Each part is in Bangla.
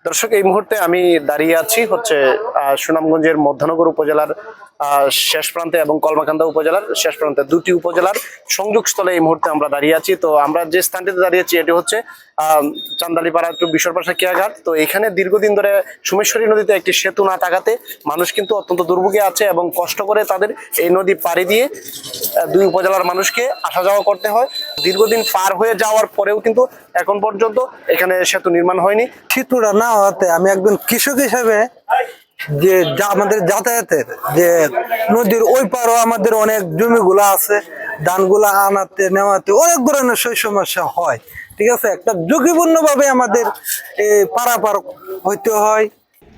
দর্শক, এই মুহূর্তে আমি দাঁড়িয়ে আছি হচ্ছে সুনামগঞ্জের মধ্যনগর উপজেলার শেষ প্রান্তে এবং কলমাকান্দা উপজেলার শেষ প্রান্তে, দুটি উপজেলার সংযোগস্থলে এই মুহূর্তে আমরা দাঁড়িয়ে আছি। তো আমরা যে স্থানটিতে দাঁড়িয়েছি এটি হচ্ছে চান্দালিপাড়া টু বিশ্বরপাশা কিয়াঘাট। তো এখানে দীর্ঘদিন ধরে সোমেশ্বরী নদীতে একটি সেতু না থাকাতে মানুষ কিন্তু অত্যন্ত দুর্ভোগে আছে এবং কষ্ট করে তাদের এই নদী পাড়ি দিয়ে দুই উপজেলার মানুষকে আসা যাওয়া করতে হয়। দীর্ঘদিন পার হয়ে যাওয়ার পরেও কিন্তু এখন পর্যন্ত এখানে সেতু নির্মাণ হয়নি। সেতুটা না হতে আমি একজন কৃষক হিসেবে যে আমাদের যাতায়াতের যে নদীর ওই পারও আমাদের অনেক জমিগুলা আছে, ধানগুলা আনাতে নেওয়াতে অনেক ধরনের সমস্যা হয়। ঠিক আছে, একটা ঝুঁকিপূর্ণ ভাবে আমাদের পারাপার হইতে হয়।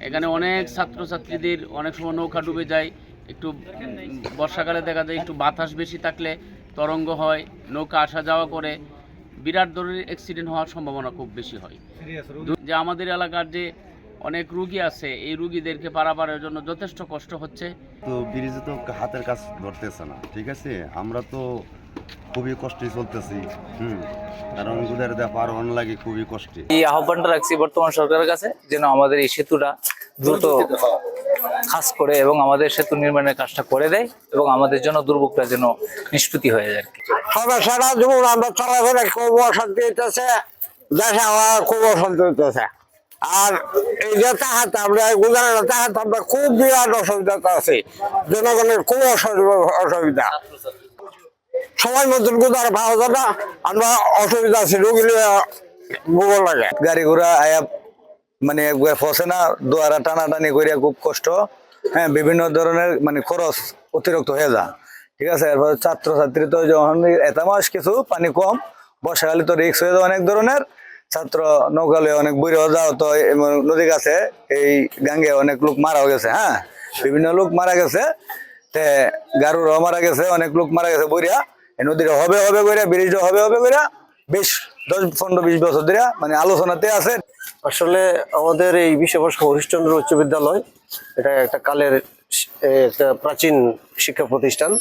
এখানে অনেক ছাত্রছাত্রীদের অনেক সময় নৌকা ডুবে যায়। একটু বর্ষাকালে দেখা যায় একটু বাতাস বেশি থাকলে তরঙ্গ হয়, নৌকা আসা যাওয়া করে, বিরাট ধরনের অ্যাক্সিডেন্ট হওয়ার সম্ভাবনা খুব বেশি হয়। যে আমাদের এলাকার যে অনেক রুগী আছে, এই রুগীদেরকে পারাপারের জন্য যথেষ্ট কষ্ট হচ্ছে। তো ব্রিজে তো হাতের কাজ ধরতেছে না, ঠিক আছে, আমরা তো খুবই কষ্টে চলতেছি। কারণ গুদার পার হন লাগে খুবই কষ্টে। এই আহ্বানটা রাখছি বর্তমান সরকারের কাছে, যেন আমাদের এই সেতুটা দ্রুত খাস করে এবং আমাদের সেতু নির্মাণের কাজটা করে দেয় এবং আমাদের জন্য দুর্ভোগটা যেন নিষ্পত্তি হয়ে যায়। সারা জীবন আমরা চলাফেরা খুব অশান্তি হইতেছে, দেশে আমার খুব অশান্তি হইতেছে। আর এই যে তাহাতে আমরা গুজারের তাহাতে আমরা খুব বিরাট অসুবিধাতে আছি, জনগণের খুব অসুবিধা। সময় মতন গুজার পাওয়া যায় না, আমরা অসুবিধা আছি, রোগী ভোগ লাগে। গাড়ি ঘোড়া আয়া মানে ফসে না, দোয়ারা টানাটানি করিয়া খুব কষ্ট। হ্যাঁ, বিভিন্ন ধরনের মানে খরচ অতিরিক্ত হয়ে যায়। ঠিক আছে, এরপর ছাত্রছাত্রী তো যখন এত মাস কিছু পানি কম, বর্ষাকালে তো রিক্স হয়ে যায় অনেক ধরনের। ছাত্র নৌকালে অনেক বইরে যাও, তো নদী কাছে এই গাঙ্গে অনেক লোক মারাও গেছে। হ্যাঁ, বিভিন্ন লোক মারা গেছে, গারুরাও মারা গেছে, অনেক লোক মারা গেছে বইরা। এই নদীটা হবে হবে করে, ব্রিজটা হবে হবে করে বেশ 10-15-20 বছর ধরে মানে আলোচনাতে আছে। আসলে আমাদের এই বিশ্ববর্ষ হরিশ্চন্দ্র উচ্চ বিদ্যালয়, এটা একটা কালের একটা প্রাচীন শিক্ষা প্রতিষ্ঠান।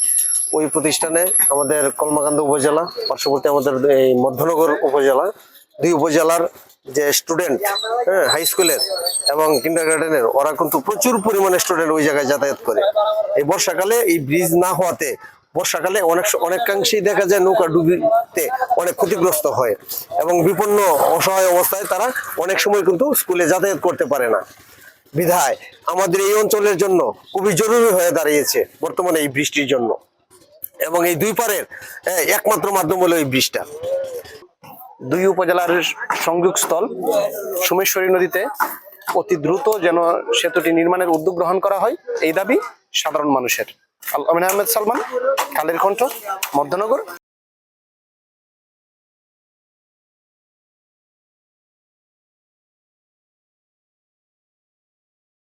ওই প্রতিষ্ঠানে আমাদের কলমাকান্দা উপজেলা পার্শ্ববর্তী আমাদের এই মধ্যনগর উপজেলা, দুই উপজেলার যে স্টুডেন্ট, হ্যাঁ, হাই স্কুলের এবং কিন্ডারগার্টেনের, ওরা কিন্তু প্রচুর পরিমাণে স্টুডেন্ট ওই জায়গায় যাতায়াত করে। এই বর্ষাকালে এই ব্রিজ না হওয়াতে বর্ষাকালে অনেকাংশেই দেখা যায় নৌকা ডুবিতে অনেক ক্ষতিগ্রস্ত হয় এবং বিপন্ন অসহায় অবস্থায় তারা অনেক সময় কিন্তু স্কুলে যাতায়াত করতে পারে না। বিধায় আমাদের এই অঞ্চলের জন্য খুবই জরুরি হয়ে দাঁড়িয়েছে বর্তমানে এই বৃষ্টির জন্য, এবং এই দুই পারের একমাত্র মাধ্যম হলো এই ব্রিজটা। দুই উপজেলার সংযোগস্থল সোমেশ্বরী নদীতে অতি দ্রুত যেন সেতুটি নির্মাণের উদ্যোগ গ্রহণ করা হয়, এই দাবি সাধারণ মানুষের। আমিন আহমেদ সালমান, কালের কণ্ঠ, মধ্যনগর।